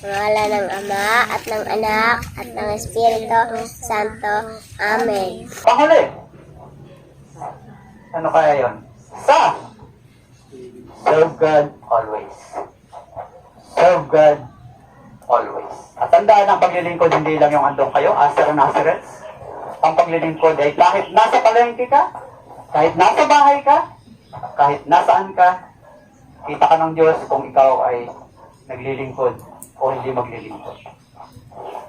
Sa ngalan ng Ama at ng Anak at ng Espiritu Santo. Amen. Panghuli. Ano kaya yon? Serve God always. Serve God always. At tandaan, ang paglilingkod hindi lang yung andong kayo, Aser and Aserets. Ang paglilingkod ay kahit nasa palengke ka, kahit nasa bahay ka, kahit nasaan ka, kita ka ng Diyos kung ikaw ay naglilingkod o hindi maglilingkod.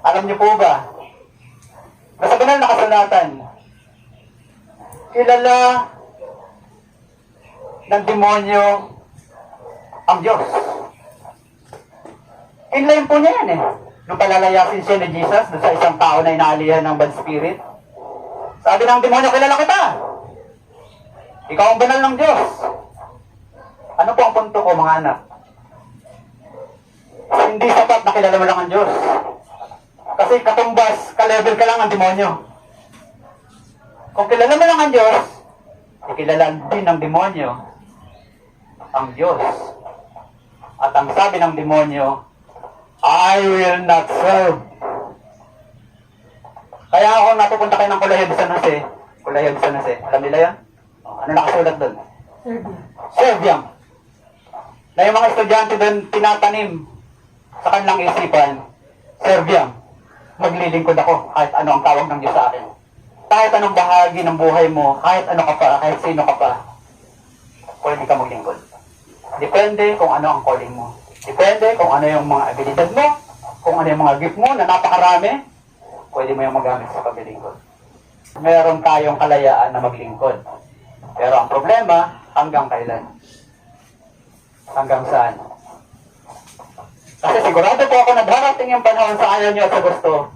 Alam niyo po ba, nasa banal na kasulatan, kilala ng demonyo ang Diyos. Inline po niya yan eh. Nung palalayasin siya ni Jesus doon sa isang tao na inaalihan ng bad spirit, sabi ng demonyo, kilala kita. Ikaw ang banal ng Diyos. Ano po ang punto ko, mga anak? Hindi sapat na kilala mo lang ang Diyos. Kasi katumbas, ka-level ka lang ang demonyo. Kung kilala mo lang ang Diyos, ikilala din ng demonyo ang Diyos. At ang sabi ng demonyo, I will not serve. Kaya ako napupunta kayo ng Kulayan San Jose. Kulayan San Jose. Alam nila yan? Ano nakasulat doon? Serbiang. Na yung mga estudyante doon tinatanim sa kanilang isipan, Serbiang. Maglilingkod ako kahit ano ang tawag ng Diyos sa akin. Kahit anong bahagi ng buhay mo, kahit ano ka pa, kahit sino ka pa, pwede ka maglingkod. Depende kung ano ang calling mo. Depende kung ano yung mga abilidad mo, kung ano yung mga gift mo na napakarami, pwede mo yung magamit sa paglilingkod. Meron tayong kalayaan na maglingkod. Pero ang problema, hanggang kailan? Hanggang saan? Kasi sigurado po ako na darating yung panahon sa ayaw nyo at sa gusto,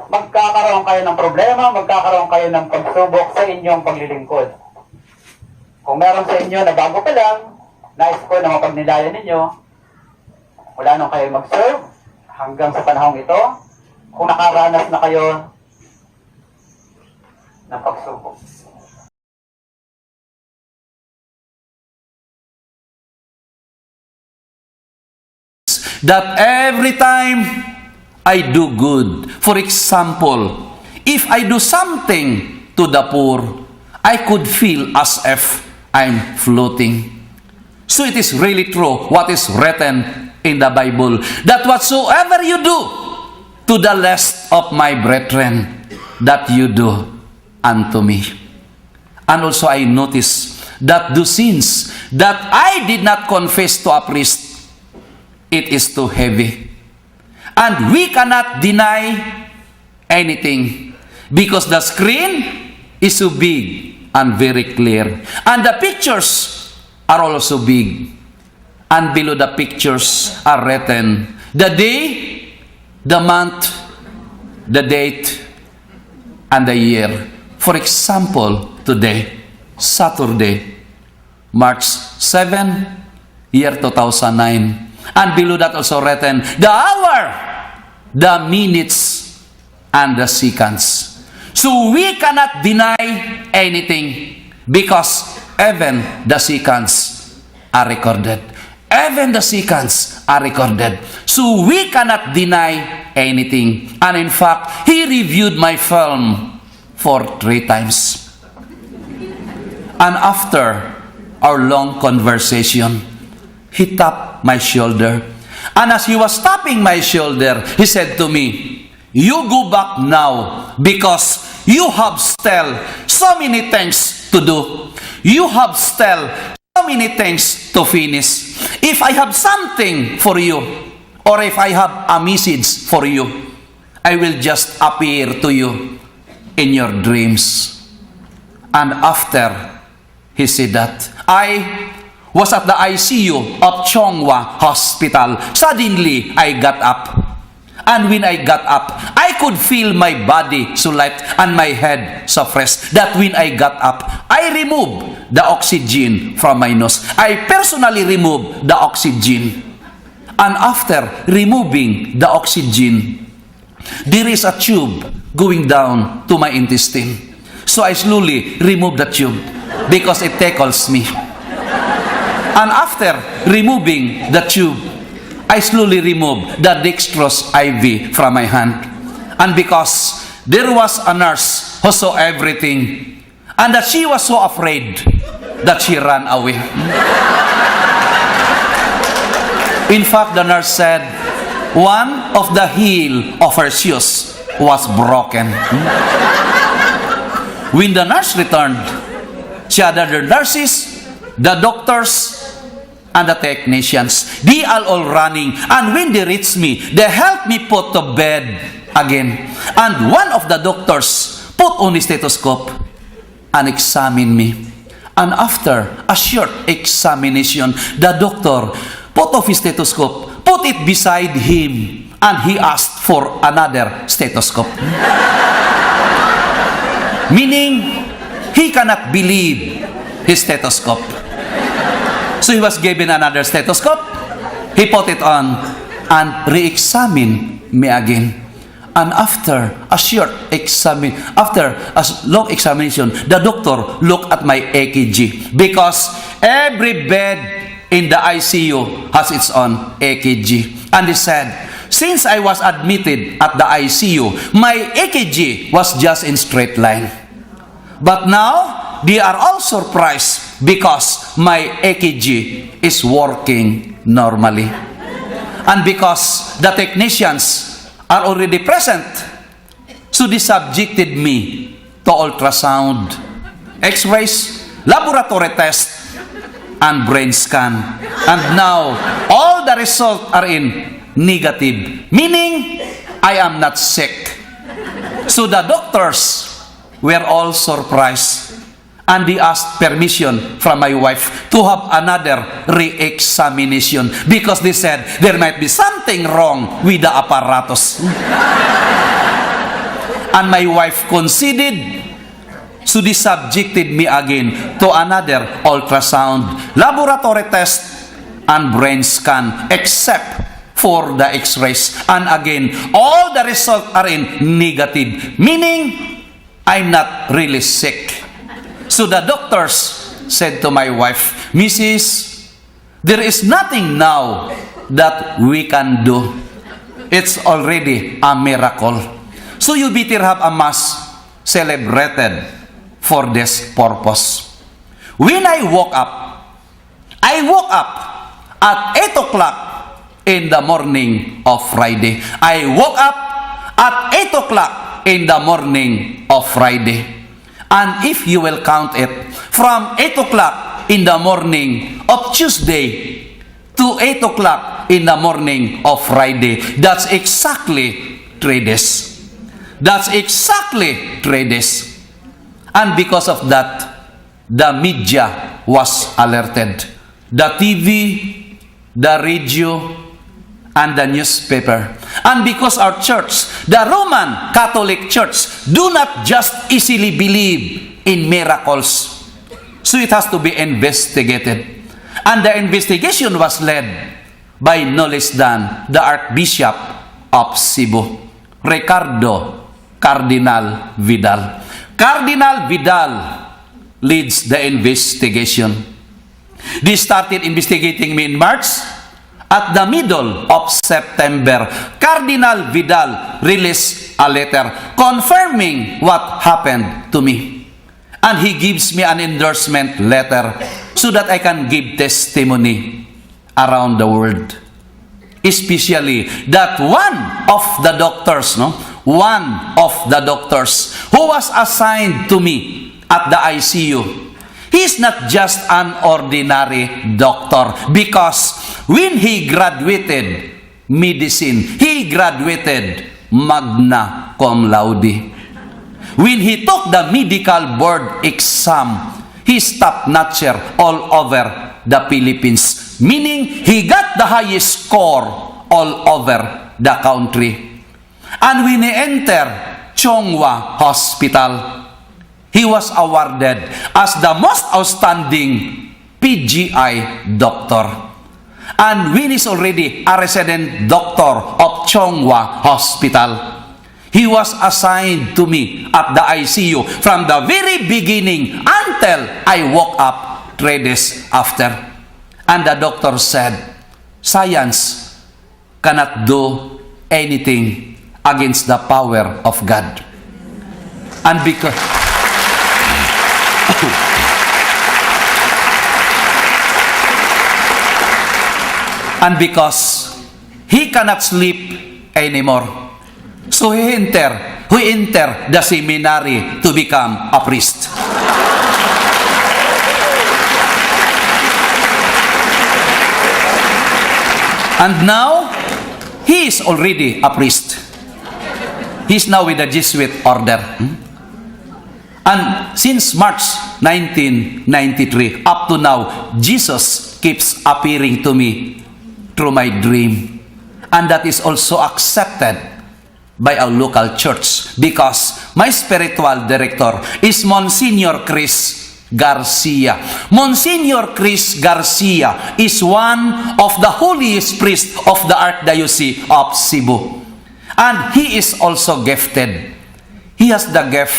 magkakaroon kayo ng problema, magkakaroon kayo ng pagsubok sa inyong paglilingkod. Kung meron sa inyo na bago pa lang, nais ko na mapagnilayan ninyo, wala nang kayo mag-serve hanggang sa panahong ito, kung nakaranas na kayo ng pagsubok. That every time I do good, for example, if I do something to the poor, I could feel as if I'm floating. So it is really true what is written in the Bible, that whatsoever you do to the least of my brethren, that you do unto me. And also I notice that the sins that I did not confess to a priest, it is too heavy. And we cannot deny anything because the screen is so big and very clear. And the pictures are also big. And below the pictures are written the day, the month, the date, and the year. For example, today, Saturday, March 7, year 2009. And below that also written the hour, the minutes, and the seconds. So we cannot deny anything because even the seconds are recorded. Even the seconds are recorded. So we cannot deny anything. And in fact, he reviewed my film for 3 times. And after our long conversation, he tapped my shoulder. And as he was tapping my shoulder, he said to me, "You go back now because you have still so many things to do. You have still so many things to finish. If I have something for you, or if I have a message for you, I will just appear to you in your dreams." And after he said that, I was at the ICU of Chonghua Hospital. Suddenly, I got up. And when I got up, I could feel my body so light and my head so fresh that when I got up, I removed the oxygen from my nose. I personally removed the oxygen. And after removing the oxygen, there is a tube going down to my intestine. So I slowly removed the tube because it tickles me. And after removing the tube, I slowly removed the dextrose IV from my hand. And because there was a nurse who saw everything, and that she was so afraid that she ran away. In fact, the nurse said, one of the heel of her shoes was broken. When the nurse returned, she had the nurses, the doctors, and the technicians. They are all running. And when they reached me, they helped me put to bed again. And one of the doctors put on the stethoscope and examined me. And after a short examination, the doctor put off his stethoscope, put it beside him, and he asked for another stethoscope. Meaning, he cannot believe his stethoscope. So he was given another stethoscope, he put it on, and re-examined me again. And after a long examination, the doctor looked at my EKG, because every bed in the ICU has its own EKG. And he said, since I was admitted at the ICU, my EKG was just in straight line. But now, they are all surprised because my EKG is working normally. And because the technicians are already present, so they subjected me to ultrasound, x-rays, laboratory tests, and brain scan. And now, all the results are in negative, meaning I am not sick. So the doctors were all surprised, and they asked permission from my wife to have another re-examination, because they said there might be something wrong with the apparatus. And my wife conceded, so they subjected me again to another ultrasound, laboratory test, and brain scan, except for the x-rays. And again, all the results are in negative, meaning I'm not really sick. So the doctors said to my wife, Mrs., there is nothing now that we can do. It's already a miracle. So you better have a mass celebrated for this purpose. When I woke up at 8 o'clock in the morning of Friday. I woke up at 8 o'clock in the morning of Friday. And if you will count it, from 8 o'clock in the morning of Tuesday to 8 o'clock in the morning of Friday, that's exactly 3 days. That's exactly 3 days. And because of that, the media was alerted. The TV, the radio, and the newspaper. And because our church, the Roman Catholic Church, do not just easily believe in miracles, so it has to be investigated. And the investigation was led by no less than the Archbishop of Cebu, Ricardo Cardinal Vidal. Cardinal Vidal leads the investigation. They started investigating me in March. At the middle of September, Cardinal Vidal released a letter confirming what happened to me. And he gives me an endorsement letter so that I can give testimony around the world. Especially that one of the doctors who was assigned to me at the ICU, he's not just an ordinary doctor, because when he graduated medicine, he graduated magna cum laude. When he took the medical board exam, he's top-notcher all over the Philippines, meaning he got the highest score all over the country. And when he entered Chonghua Hospital, he was awarded as the most outstanding PGI doctor. And when he's already a resident doctor of Chonghua Hospital, he was assigned to me at the ICU from the very beginning until I woke up 3 days after. And the doctor said, science cannot do anything against the power of God. And because he cannot sleep anymore, so he entered the seminary to become a priest. And now, he is already a priest. He's now with the Jesuit order. And since March 1993, up to now, Jesus keeps appearing to me through my dream. And that is also accepted by our local church because my spiritual director is Monsignor Chris Garcia. Monsignor Chris Garcia is one of the holiest priests of the Archdiocese of Cebu. And he is also gifted. He has the gift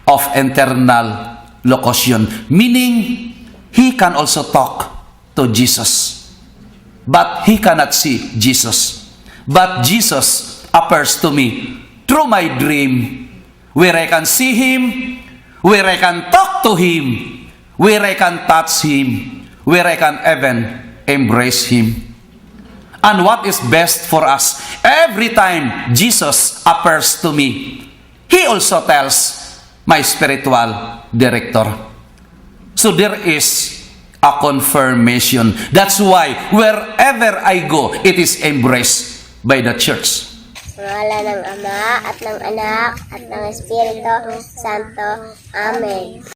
of internal locution, meaning he can also talk to Jesus. But he cannot see Jesus. But Jesus appears to me through my dream, where I can see him, where I can talk to him, where I can touch him, where I can even embrace him. And what is best for us, every time Jesus appears to me, he also tells my spiritual director. So there is a confirmation. That's why wherever I go, it is embraced by the church. Sa ngalan ng Ama, at ng Anak, at ng Espiritu Santo. Amen.